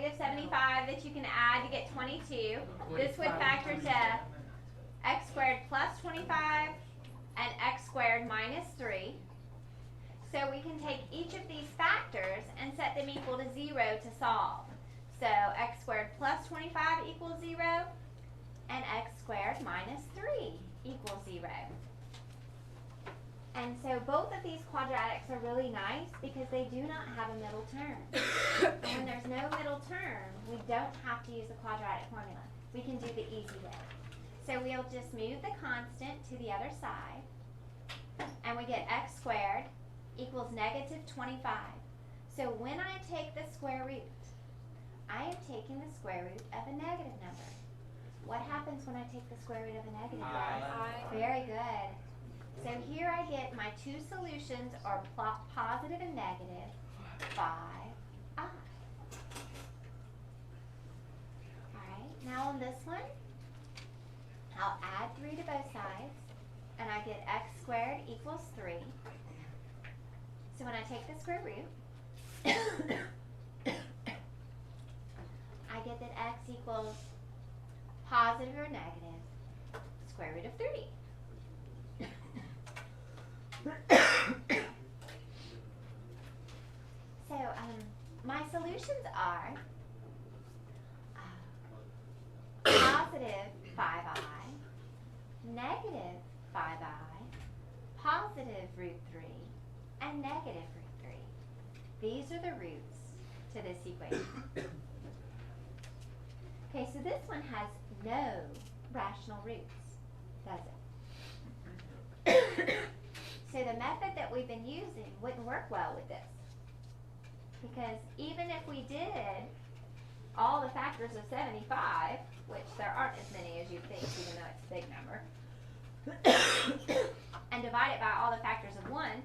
negative 75 that you can add to get 22. This would factor to x squared plus 25 and x squared minus 3. So we can take each of these factors and set them equal to 0 to solve. So x squared plus 25 equals 0, and x squared minus 3 equals 0. And so both of these quadratics are really nice because they do not have a middle term. And when there's no middle term, we don't have to use the quadratic formula. We can do the easy way. So we'll just move the constant to the other side, and we get x squared equals negative 25. So when I take the square root, I am taking the square root of a negative number. What happens when I take the square root of a negative number? Very good. So here I get my two solutions are positive and negative 5i. Alright, now on this one, I'll add 3 to both sides, and I get x squared equals 3. So when I take the square root, I get that x equals positive or negative square root of 3. So my solutions are positive 5i, negative 5i, positive root 3, and negative root 3. These are the roots to this equation. Okay, so this one has no rational roots, does it? So the method that we've been using wouldn't work well with this. Because even if we did all the factors of 75, which there aren't as many as you'd think, even though it's a big number, and divide it by all the factors of 1,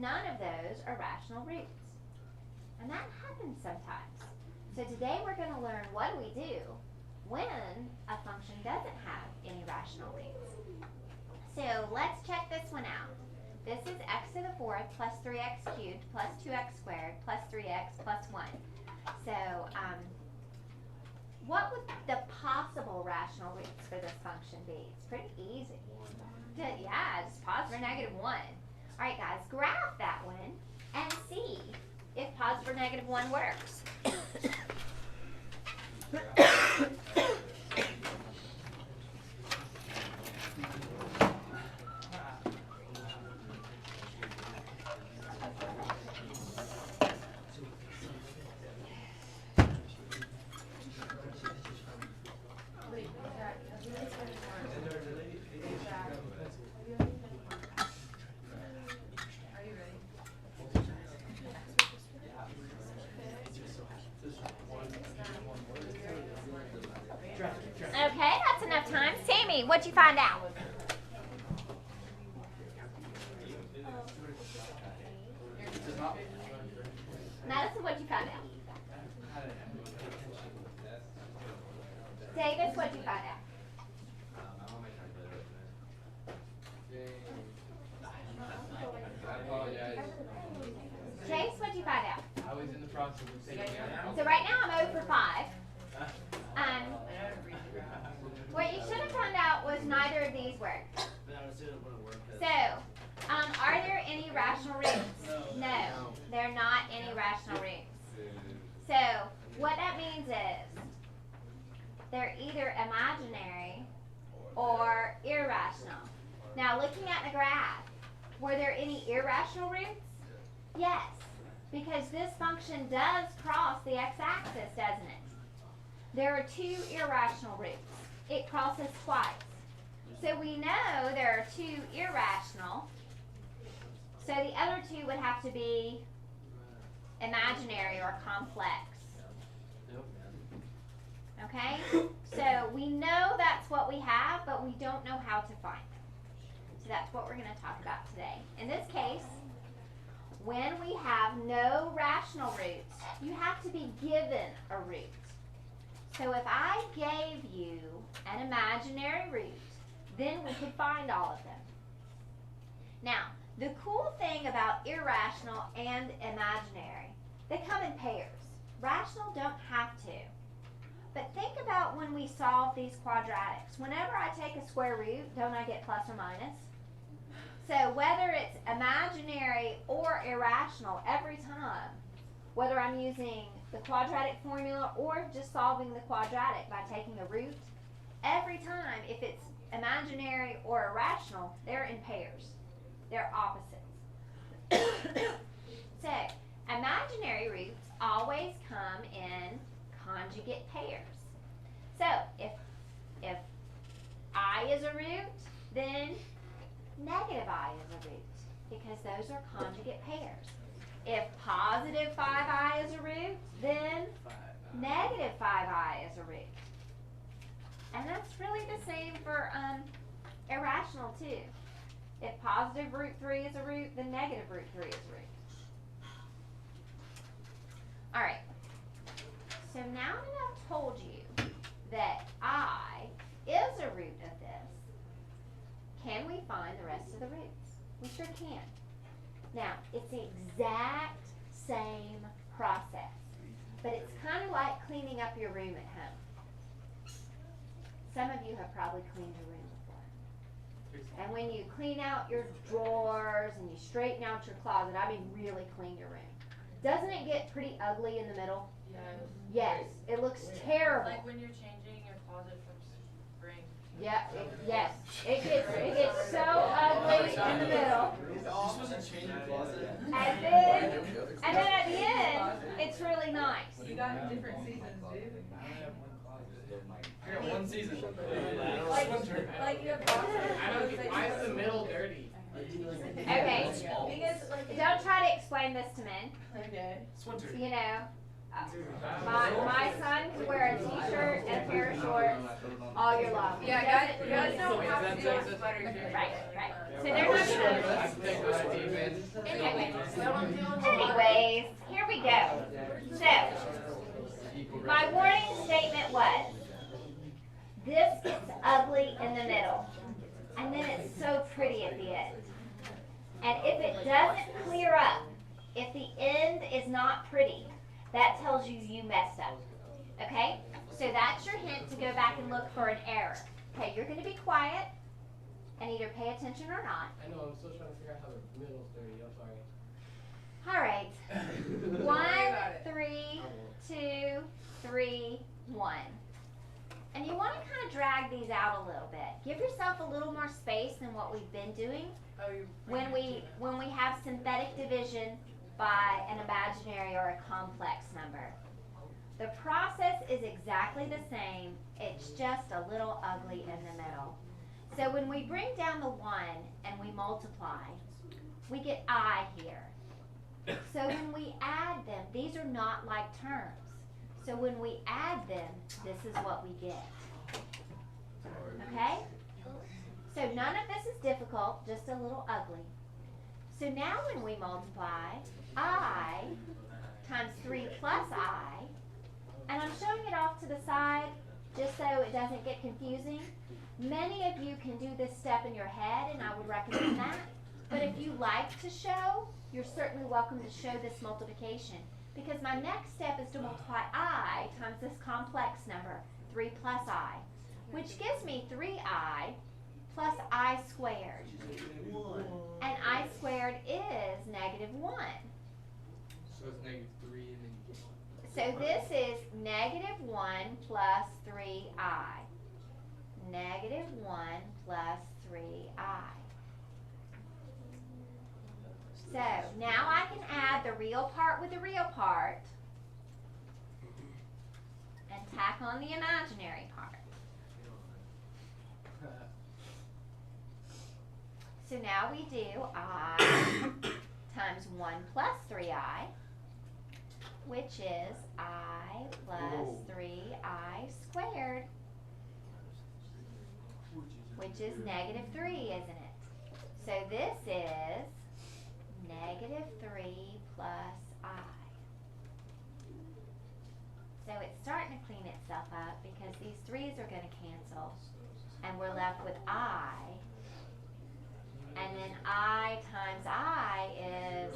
none of those are rational roots. And that happens sometimes. So today we're going to learn what do we do when a function doesn't have any rational roots. So let's check this one out. This is x to the 4th plus 3x cubed plus 2x squared plus 3x plus 1. So what would the possible rational roots for this function be? It's pretty easy. Yeah, just positive or negative 1. Alright guys, graph that one and see if positive or negative 1 works. Okay, that's enough time. Sammy, what'd you find out? Madison, what'd you find out? Davis, what'd you find out? Chase, what'd you find out? I was in the process of taking out. So right now I'm 0 for 5. What you should have found out was neither of these work. So, are there any rational roots? No, they're not any rational roots. So, what that means is they're either imaginary or irrational. Now, looking at the graph, were there any irrational roots? Yes, because this function does cross the x-axis, doesn't it? There are 2 irrational roots. It crosses twice. So we know there are 2 irrational. So the other 2 would have to be imaginary or complex. Okay? So we know that's what we have, but we don't know how to find them. So that's what we're going to talk about today. In this case, when we have no rational roots, you have to be given a root. So if I gave you an imaginary root, then we could find all of them. Now, the cool thing about irrational and imaginary, they come in pairs. rational don't have to. But think about when we solve these quadratics. Whenever I take a square root, don't I get plus or minus? So whether it's imaginary or irrational, every time, whether I'm using the quadratic formula or just solving the quadratic by taking a root, every time, if it's imaginary or irrational, they're in pairs. They're opposites. So, imaginary roots always come in conjugate pairs. So, if I is a root, then negative I is a root, because those are conjugate pairs. If positive 5i is a root, then negative 5i is a root. And that's really the same for irrational too. If positive root 3 is a root, then negative root 3 is a root. Alright, so now that I've told you that I is a root of this, can we find the rest of the roots? We sure can. Now, it's the exact same process, but it's kind of like cleaning up your room at home. Some of you have probably cleaned your room before. And when you clean out your drawers and you straighten out your closet, I mean really clean your room, doesn't it get pretty ugly in the middle? Yes, it looks terrible. Like when you're changing your closet from spring. Yeah, yes, it gets so ugly in the middle. You're supposed to change your closet. And then at the end, it's really nice. You got different seasons, dude. I got one season. Like you have closet. I don't get, why is the middle dirty? Okay, Because like don't try to explain this to men. okay. It's winter. You know, my son can wear a t-shirt and a pair of shorts all year long. Yeah, guys don't have to do a sweater too. Right. So they're not gonna. Anyways, here we go. So, my warning statement was, this gets ugly in the middle, and then it's so pretty at the end. And if it doesn't clear up, if the end is not pretty, that tells you you messed up. Okay? So that's your hint to go back and look for an error. Okay, you're going to be quiet and either pay attention or not. I know, I'm still trying to figure out how the middle's dirty, I'm sorry. All right. 1, 3, 2, 3, 1. And you want to kind of drag these out a little bit. Give yourself a little more space than what we've been doing when we have synthetic division by an imaginary or a complex number. The process is exactly the same, it's just a little ugly in the middle. So when we bring down the 1 and we multiply, we get I here. So when we add them, these are not like terms. So when we add them, this is what we get. Okay? So none of this is difficult, just a little ugly. So now when we multiply, I times 3 plus I, and I'm showing it off to the side just so it doesn't get confusing. Many of you can do this step in your head, and I would recommend that. But if you like to show, you're certainly welcome to show this multiplication, because my next step is to multiply I times this complex number, 3 plus I, which gives me 3I plus I squared. And I squared is -1. So it's -3 and then you get. So this is -1 plus 3I. -1 plus 3I. So now I can add the real part with the real part and tack on the imaginary part. So now we do I times 1 plus 3I, which is I plus 3I squared, which is -3, isn't it? So this is -3 plus I. So it's starting to clean itself up because these 3's are going to cancel, and we're left with I. And then I times I is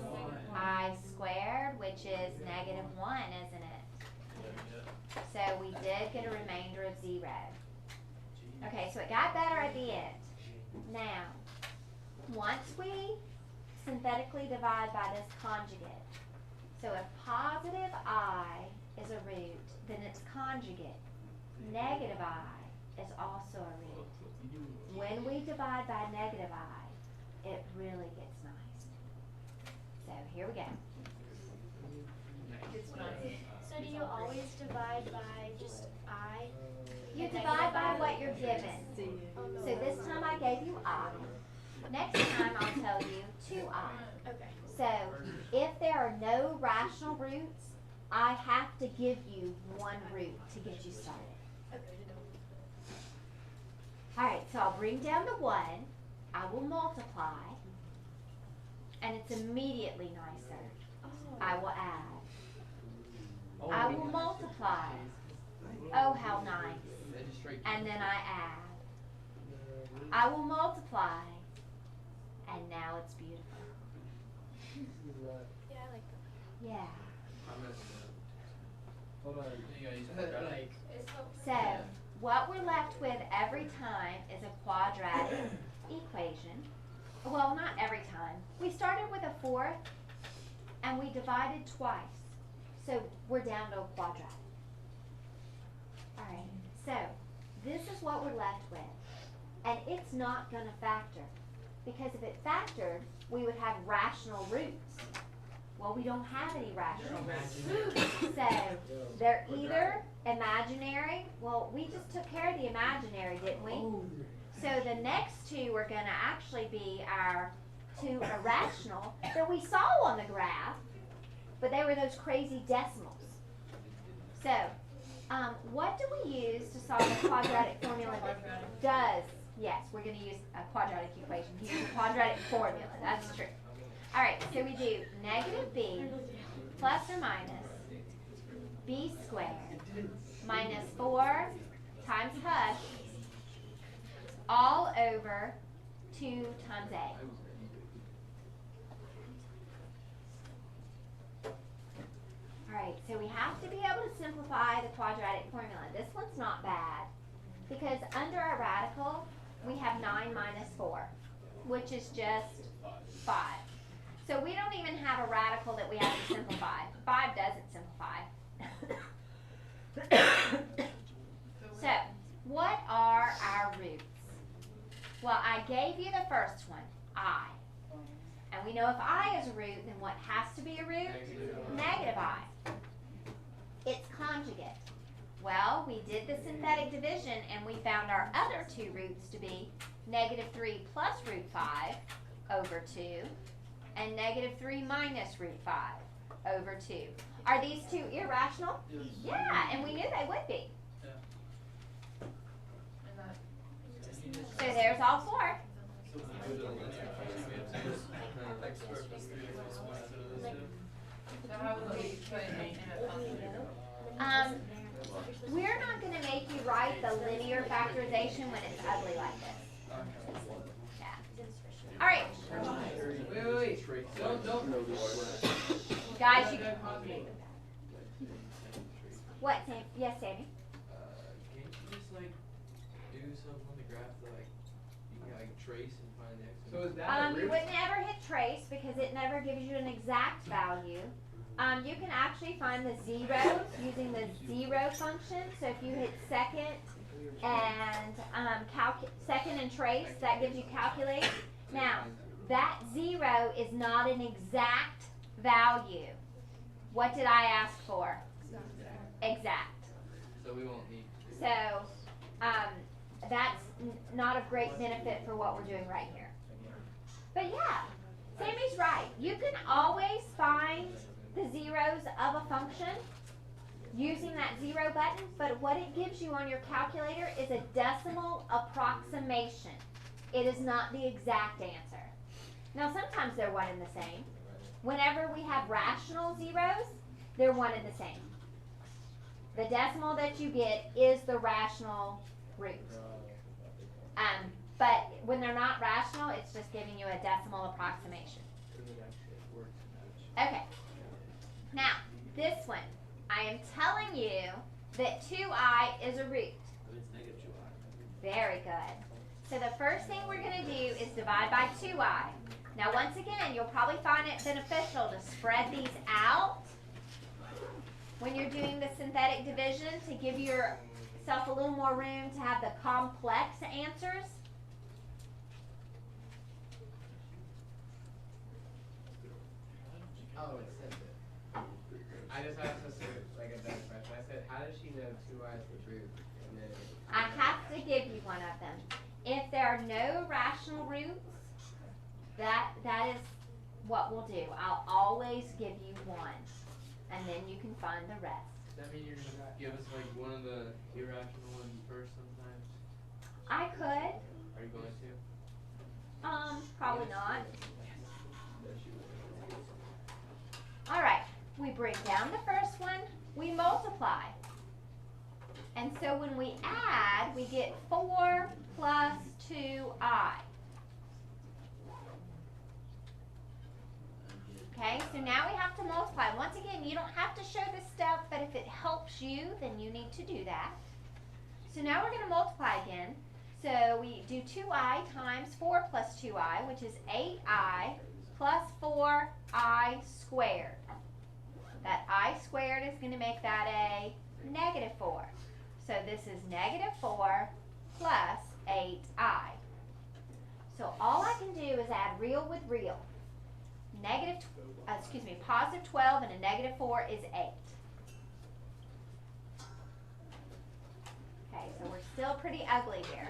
I squared, which is -1, isn't it? So we did get a remainder of 0. Okay, so it got better at the end. Now, once we synthetically divide by this conjugate, so if positive I is a root, then its conjugate, negative I, is also a root. When we divide by negative I, it really gets nice. So here we go. So do you always divide by just I? You divide by what you're given. So this time I gave you I. Next time I'll tell you 2I. Okay. So if there are no rational roots, I have to give you one root to get you started. Okay. Alright, so I'll bring down the 1. I will multiply. And it's immediately nicer. I will add. I will multiply. Oh, how nice. And then I add. I will multiply. And now it's beautiful. Yeah, I like that. Yeah. Hold on. Like, So, what we're left with every time is a quadratic equation. Well, not every time. We started with a fourth, and we divided twice. So, we're down to a quadratic. Alright, so, this is what we're left with. And it's not going to factor. Because if it factored, we would have rational roots. Well, we don't have any rational roots. So, they're either imaginary. Well, we just took care of the imaginary, didn't we? So the next two are going to actually be our 2 irrational that we saw on the graph, but they were those crazy decimals. So, what do we use to solve a quadratic formula that does? Yes, we're going to use a quadratic equation. Use a quadratic formula. That's true. All right, so we do negative b plus or minus b squared minus 4 times hush all over 2 times a. Alright, so we have to be able to simplify the quadratic formula. This one's not bad because under our radical, we have 9 minus 4, which is just 5. So we don't even have a radical that we have to simplify. 5 doesn't simplify. So, what are our roots? Well, I gave you the first one, I. And we know if I is a root, then what has to be a root? Negative I. Its conjugate. Well, we did the synthetic division and we found our other 2 roots to be negative 3 plus root 5 over 2 and negative 3 minus root 5 over 2. Are these 2 irrational? Yeah, and we knew they would be. So there's all 4. So how would we put in a function? We're not going to make you write the linear factorization when it's ugly like this. Yeah. All right. Wait. Don't. Guys, you what, Sam? Yes, Sammy? Can't you just like do something on the graph that like you can like trace and find the x? So is that a You root? would never hit trace because it never gives you an exact value. You can actually find the zeros using the 0 function. So if you hit second and second and trace, that gives you calculate. Now, that 0 is not an exact value. What did I ask for? Exact. So we won't need to. So, that's not of great benefit for what we're doing right here. But yeah, Sammy's right. You can always find the zeros of a function using that 0 button, but what it gives you on your calculator is a decimal approximation. It is not the exact answer. Now, sometimes they're one and the same. Whenever we have rational zeros, they're one and the same. The decimal that you get is the rational root. But when they're not rational, it's just giving you a decimal approximation. Okay. Now, this one. I am telling you that 2i is a root. It's negative 2i. Very good. So the first thing we're going to do is divide by 2i. Now once again, you'll probably find it beneficial to spread these out when you're doing the synthetic division to give yourself a little more room to have the complex answers. Oh, it says it. I just asked us like a better question. I said, how does she know 2i is the root? And then I have to give you one of them. If there are no rational roots, that is what we'll do. I'll always give you one, and then you can find the rest. Does that mean you're gonna give us like one of the irrational ones first sometimes? I could, Are you going to? probably not. All right, we bring down the first one, we multiply. And so when we add, we get 4 plus 2i. Okay, so now we have to multiply. Once again, you don't have to show this stuff, but if it helps you, then you need to do that. So now we're going to multiply again. So we do 2i times 4 plus 2i, which is 8i plus 4i squared. That I squared is going to make that a negative 4. So this is negative 4 plus 8i. So all I can do is add real with real. Positive 12 and a negative 4 is 8. Okay, so we're still pretty ugly here.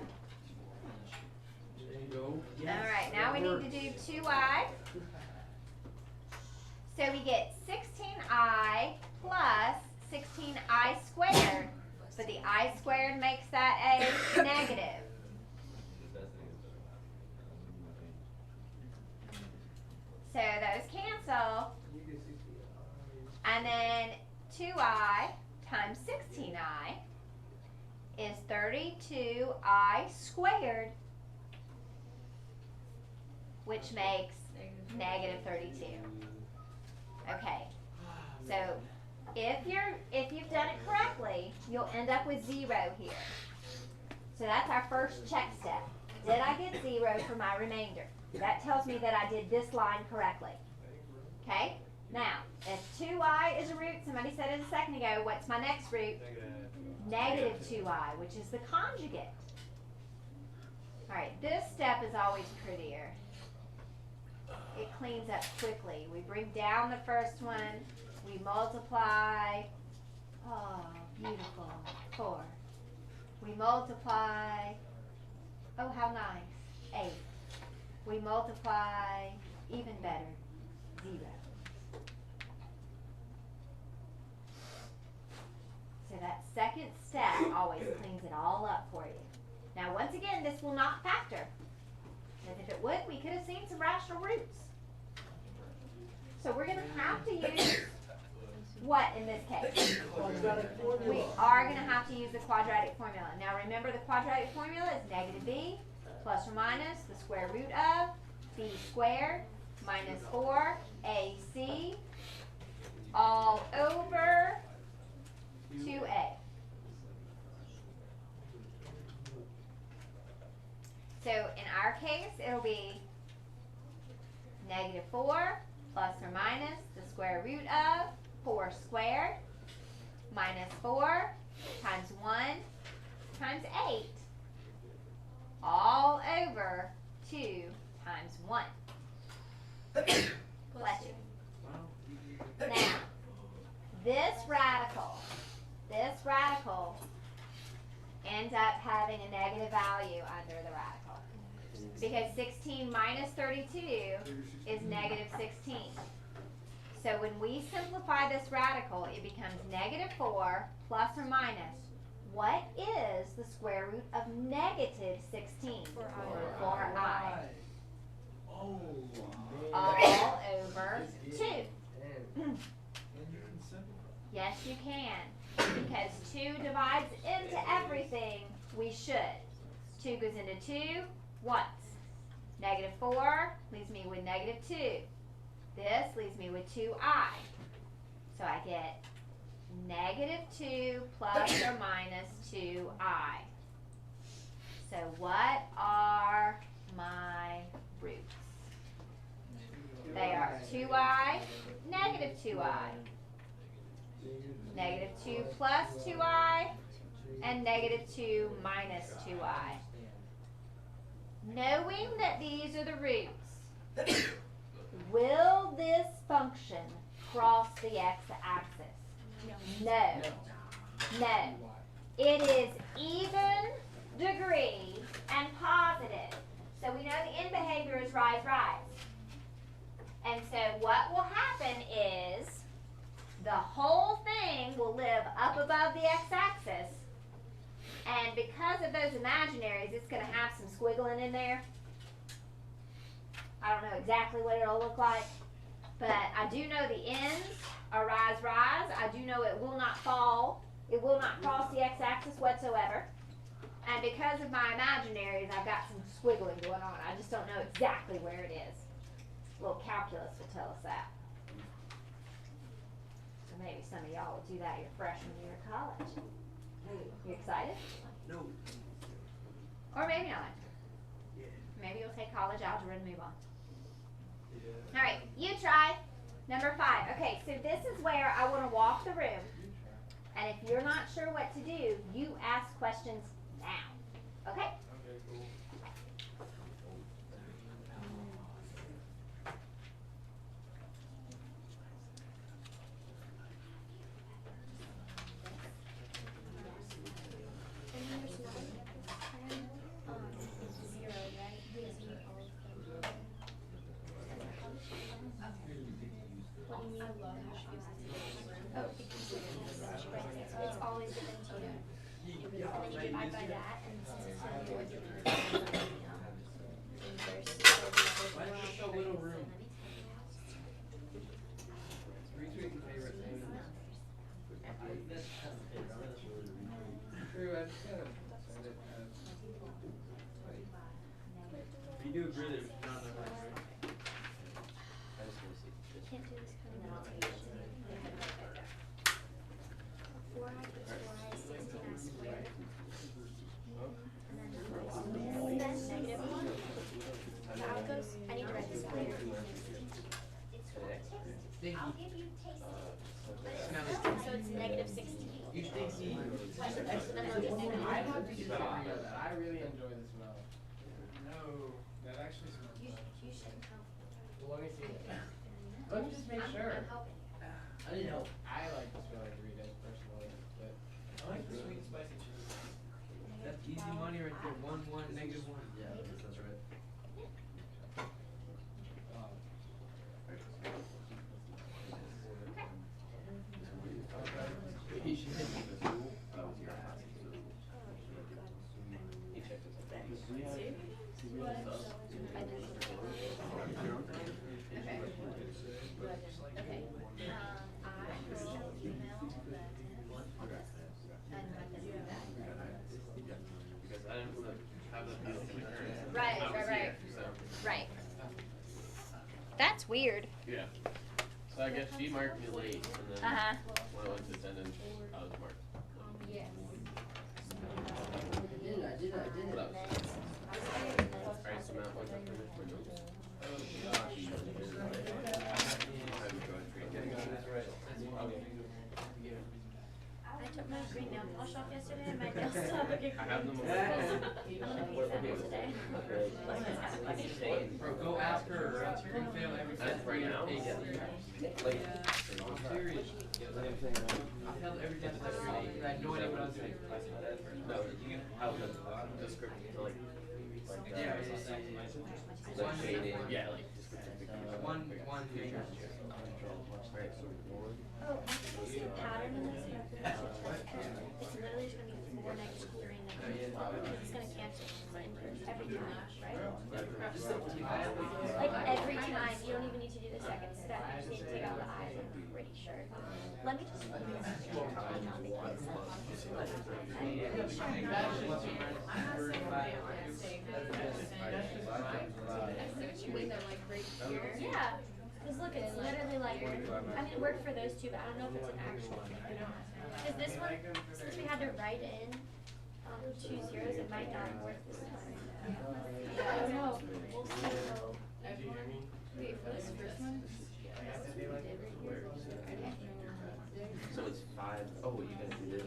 There you go. Alright, now we need to do 2i. So we get 16i plus 16i squared. But the I squared makes that a negative. So those cancel. And then 2i times 16i is 32i squared, which makes negative 32. Okay, so if you've done it correctly, you'll end up with 0 here. So that's our first check step. Did I get 0 for my remainder? That tells me that I did this line correctly. Okay? Now, if 2i is a root, somebody said it a second ago, what's my next root? Negative 2i, which is the conjugate. Alright, this step is always prettier. It cleans up quickly. We bring down the first one, we multiply. Oh, beautiful. 4. We multiply. Oh, how nice. 8. We multiply. Even better. 0. So that second step always cleans it all up for you. Now, once again, this will not factor. Because if it would, we could have seen some rational roots. So we're going to have to use what in this case? We are going to have to use the quadratic formula. Now remember, the quadratic formula is negative b plus or minus the square root of b squared minus 4ac all over 2a. So in our case, it'll be negative 4 plus or minus the square root of 4 squared minus 4 times 1 times 8 all over 2 times 1. Bless you. Now, this radical ends up having a negative value under the radical. Because 16 minus 32 is negative 16. So when we simplify this radical, it becomes negative 4 plus or minus. What is the square root of negative 16? 4i. Oh, All over 2. and you can simplify. Yes, you can. Because 2 divides into everything, we should. 2 goes into 2 once. Negative 4 leaves me with negative 2. This leaves me with 2i. So I get negative 2 plus or minus 2i. So what are my roots? They are 2i, negative 2i, negative 2 plus 2i, and negative 2 minus 2i. Knowing that these are the roots, will this function cross the x-axis? No. No. It is even degree and positive. So we know the end behavior is rise, rise. And so what will happen is the whole thing will live up above the x-axis. And because of those imaginaries, it's going to have some squiggling in there. I don't know exactly what it'll look like, but I do know the ends are rise, rise. I do know it will not fall. It will not cross the x-axis whatsoever. And because of my imaginaries, I've got some squiggling going on. I just don't know exactly where it is. A little calculus will tell us that. So maybe some of y'all will do that your freshman year of college. You excited? No. Or maybe not. Maybe you'll take college algebra and move on. All right, you try. Number 5. Okay, so this is where I want to walk the room. And if you're not sure what to do, you ask questions now. Okay? Okay, cool. Zero, right? Because you all of them. What do you mean? I love how she uses it. Oh, because she writes it, so it's always given to you. And then you divide by that, and since it's not yours, you're Why is there so little room? Retweet your favorite thing. True, I just gotta send it as. You do agree there's not enough room, right? You can't do this kind of multiplication. 4i plus 4i is 16i squared. And then negative 1. The outgoes, I need to write this down. I'll give you taste. So it's negative 16. You think he? No, just I negative. have to disagree with that. I really enjoy this well. No, that actually is not. You shouldn't help. Well, let me see. Let me just make sure. I'm helping. I didn't help. I like this one like Doritos personally, but I like the sweet and spicy cheese. That's easy money right there. 1, 1, negative 1. Yeah, that's right. He should. Okay. I will email them and let them do that. Because I didn't have the deal from her. Right, I was right, here, so. Right. That's weird. Yeah. So I guess she marked me late, and then Uh-huh. when I went to attendance, I was marked. Yes. What else? Alright, so Matt, what's up for me for notes? Oh gosh, you didn't hear it. I have a joint treat. I took my green nail polish off yesterday and my nails still looking I have them on my I'm phone. gonna use them today. Bro, go ask her, or else you're gonna fail every That's test. right now? Like, I'm serious. I failed every test that year, because I had no idea what I was doing. No, I was the script to like Yeah, like shading, yeah, like descriptive. One major. Alright, so 1. Oh, I think I see a pattern in this. It's literally just gonna be 4 negative 3 negative 4 because it's gonna cancel every time, right? Like every time, you don't even need to do the second step, you just need to take out the eyes, I'm pretty sure. Let me just look at this picture on John because yeah, because look, it's literally like, I mean, it worked for those two, but I don't know if it's an actual thing. this one, since we had to write in 2 zeros, it might not work this time. I don't know. We'll see though. Wait, for this first one? So it's 5. Oh, you gotta do this.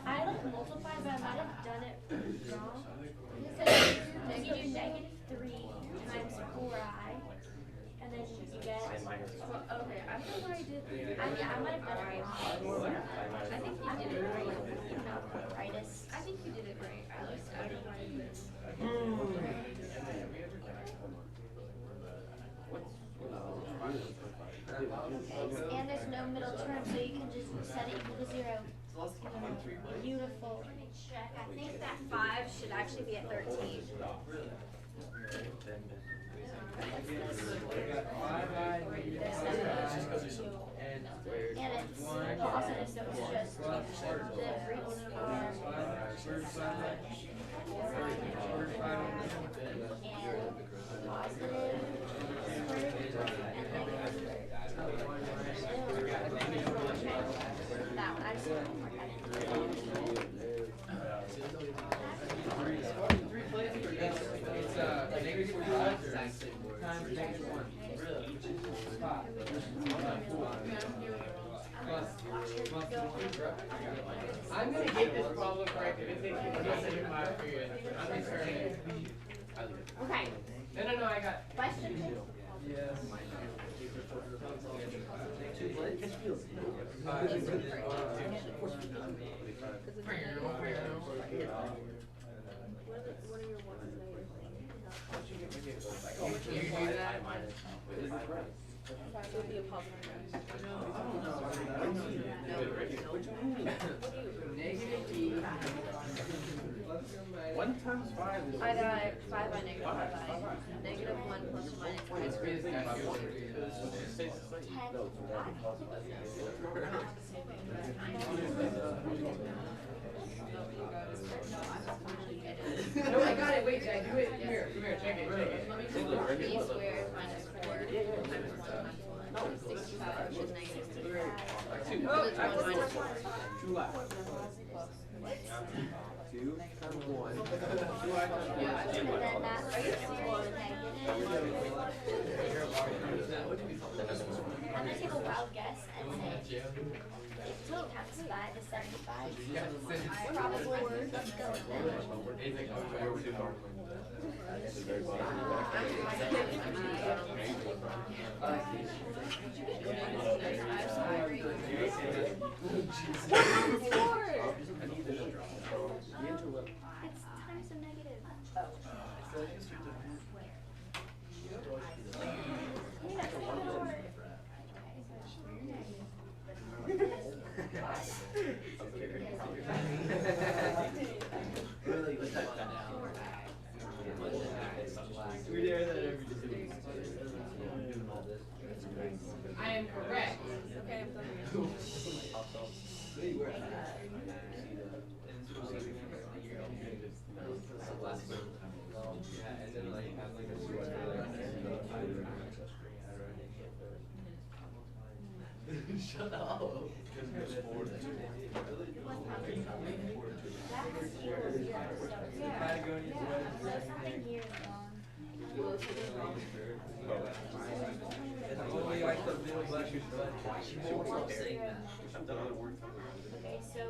I like multiplied, but I might have done it wrong. It says you do -3 times 4i, and then you get. Okay, I don't know why I did that. I might have done it wrong. I think you did it right. Rightus. I think you did it right. I don't know why you did it. And there's no middle term, so you can just set it equal to 0. Beautiful. Let me check. I think that 5 should actually be at 13. And it's positive, so it's just the roots are and positive and negative. That one, I just want to mark that. It's -45 times -1. I'm gonna get this problem correct if it takes me just a 5 period. I'm concerned. Okay. No, I got. Question. Yes. You do that? It would be a positive. Negative E. 1 times 5 is. I got 5 by negative 5 by. Negative 1 plus or minus 1. It's really No, No, I got it. Wait, did I do it? Come here, check it. Let me just put B squared minus 4 times 1 times 1. 65 is negative 3. Two. Oh, it's 1 minus 1. 2 left. 2 times 1. And then that's I'm gonna take a wild guess and say 15 times 5 is 75. Probably. Let's go with that. It's times a negative. I am correct. Okay, I'm done. Shut up. Okay, so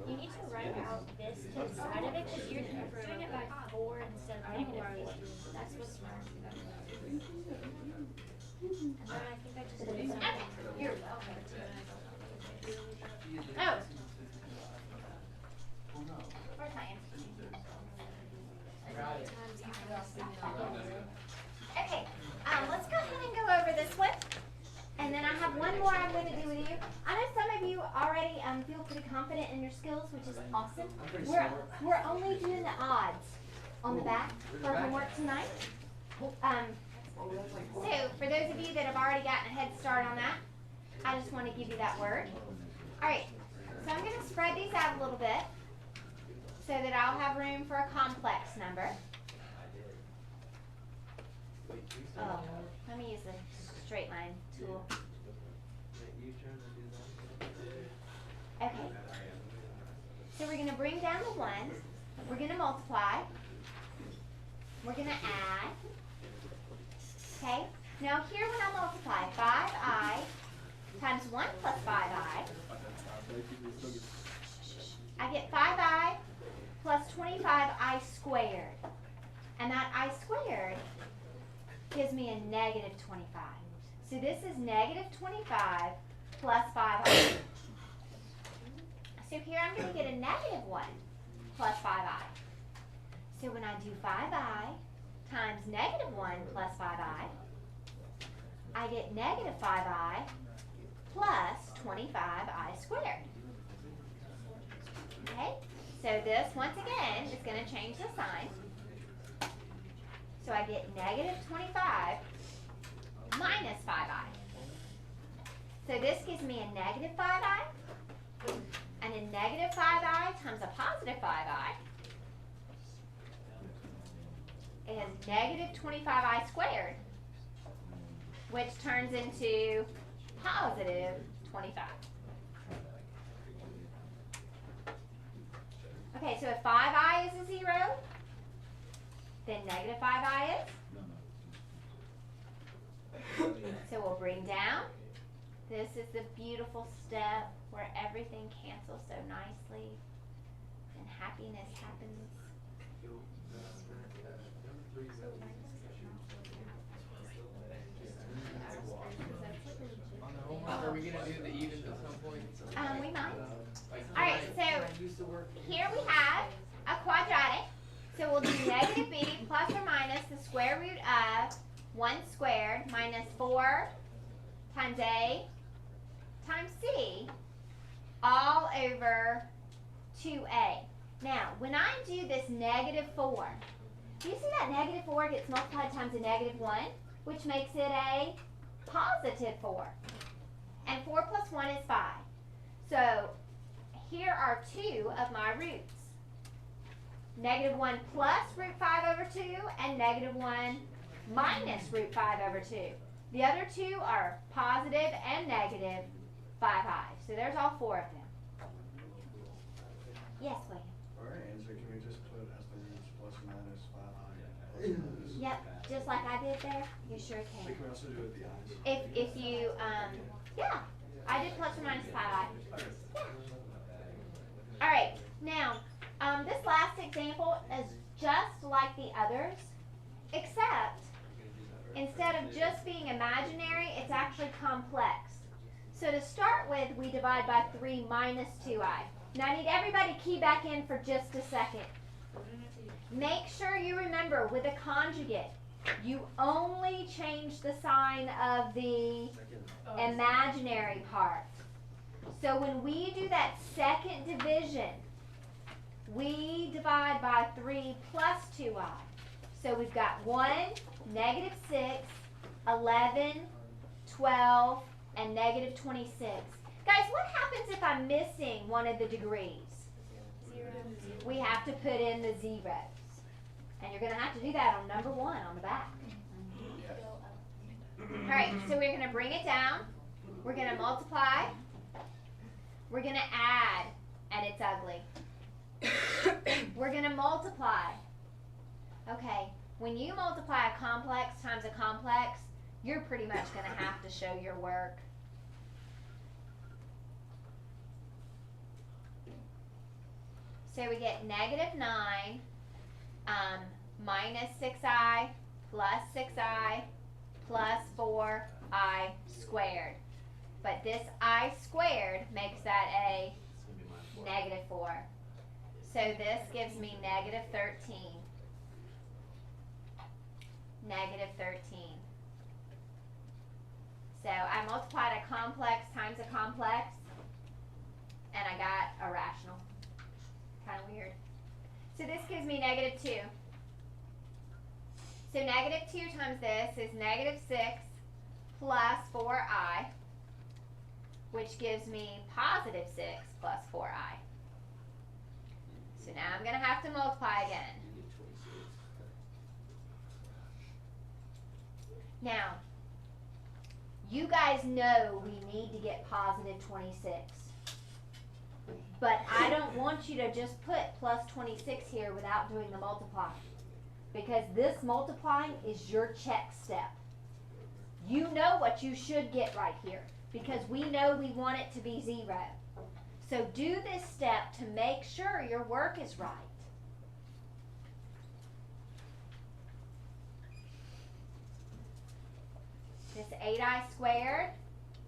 you need to write out this to the side of it because you're doing it by 4 instead of -4. That's what's wrong. And then I think I just did something. You're welcome. Oh. Where's my answer? Okay, let's go ahead and go over this one. And then I have one more I'm going to do with you. I know some of you already feel pretty confident in your skills, which is awesome. We're only doing the odds on the back for homework tonight. So for those of you that have already gotten a head start on that, I just want to give you that word. All right, so I'm going to spread these out a little bit so that I'll have room for a complex number. Oh, let me use the straight line tool. You trying to do that? Okay. So we're going to bring down the ones. We're going to multiply. We're going to add. Okay. Now here when I multiply, 5i times 1 plus 5i, I get 5i plus 25i squared. And that I squared gives me a negative 25. So this is negative 25 plus 5i. So here I'm going to get a negative 1 plus 5i. So when I do 5i times negative 1 plus 5i, I get negative 5i plus 25i squared. Okay? So this, once again, is going to change the sign. So I get negative 25 minus 5i. So this gives me a negative 5i, and a negative 5i times a positive 5i is negative 25i squared, which turns into positive 25. Okay, so if 5i is a 0, then negative 5i is? So we'll bring down. This is the beautiful step where everything cancels so nicely and happiness happens. Are we gonna do the evens at some point? We might. Like Alright, so here we have a quadratic. So we'll do negative b plus or minus the square root of 1 squared minus 4 times a times c all over 2a. Now, when I do this negative 4, do you see that negative 4 gets multiplied times a negative 1, which makes it a positive 4. And 4 plus 1 is 5. So here are 2 of my roots. Negative 1 plus root 5 over 2 and negative 1 minus root 5 over 2. The other 2 are positive and negative 5i. So there's all 4 of them. Yes, William? For our answer, can we just put as the roots plus or minus 5i? Yep, just like I did there. You sure So can. can we also do it with the i's? If you, yeah, I did plus or minus 5i. Yeah. All right, now, this last example is just like the others, except instead of just being imaginary, it's actually complex. So to start with, we divide by 3 minus 2i. Now I need everybody to key back in for just a second. Make sure you remember with a conjugate, you only change the sign of the imaginary part. So when we do that second division, we divide by 3 plus 2i. So we've got 1, negative 6, 11, 12, and negative 26. Guys, what happens if I'm missing one of the degrees? 0. We have to put in the zeros. And you're going to have to do that on number 1 on the back. Alright, so we're going to bring it down. We're going to multiply. We're going to add, and it's ugly. We're going to multiply. Okay, when you multiply a complex times a complex, you're pretty much going to have to show your work. So we get negative 9 minus 6i plus 6i plus 4i squared. But this I squared makes that a negative 4. So this gives me negative 13. Negative 13. So I multiplied a complex times a complex, and I got a rational. Kind of weird. So this gives me negative 2. So negative 2 times this is negative 6 plus 4i, which gives me positive 6 plus 4i. So now I'm going to have to multiply again. Now, You guys know we need to get positive 26. But I don't want you to just put plus 26 here without doing the multiplying. Because this multiplying is your check step. You know what you should get right here. Because we know we want it to be 0. So do this step to make sure your work is right. This 8i squared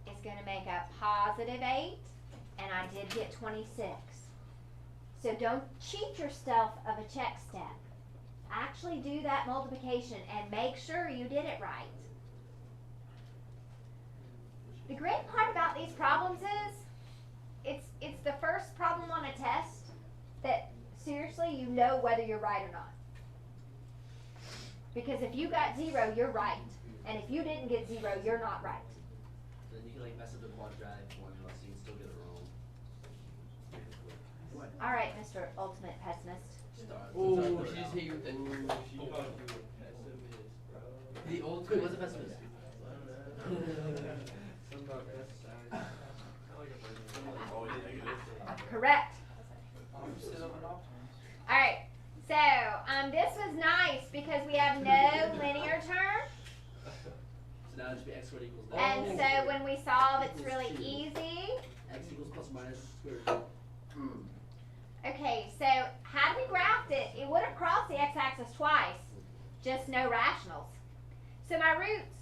is going to make a positive 8, and I did get 26. So don't cheat yourself of a check step. Actually do that multiplication and make sure you did it right. The great part about these problems is it's the first problem on a test that seriously you know whether you're right or not. Because if you got 0, you're right. And if you didn't get 0, you're not right. Then you can like mess up the quadratic formula so you can still get it wrong. All right, Mr. Ultimate Pessimist. Oh, she just hit you with the. She just hit you with pessimist, bro. The ultimate. What's a pessimist? Something about pesticide. Kind of like a person. Always negative. Correct. Opposite of an optimist. All right. So this was nice because we have no linear term. So now it should be x squared equals that. And so when we solve, it's really easy. X equals plus or minus square root. Okay, so had we graphed it, it would have crossed the x-axis twice, just no rationals. So my roots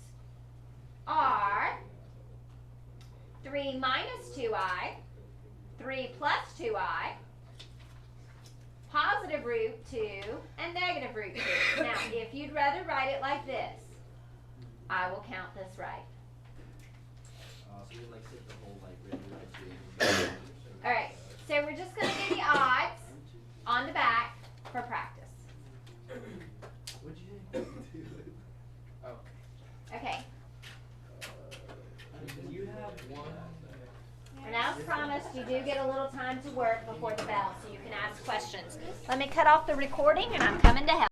are 3 minus 2i, 3 plus 2i, positive root 2, and negative root 2. Now, if you'd rather write it like this, I will count this right. So you like sit the whole like root. All right, so we're just going to do the odds on the back for practice. What'd you think? Oh. Okay, You have one. and as promised, you do get a little time to work before the bell, so you can ask questions. Let me cut off the recording, and I'm coming to help.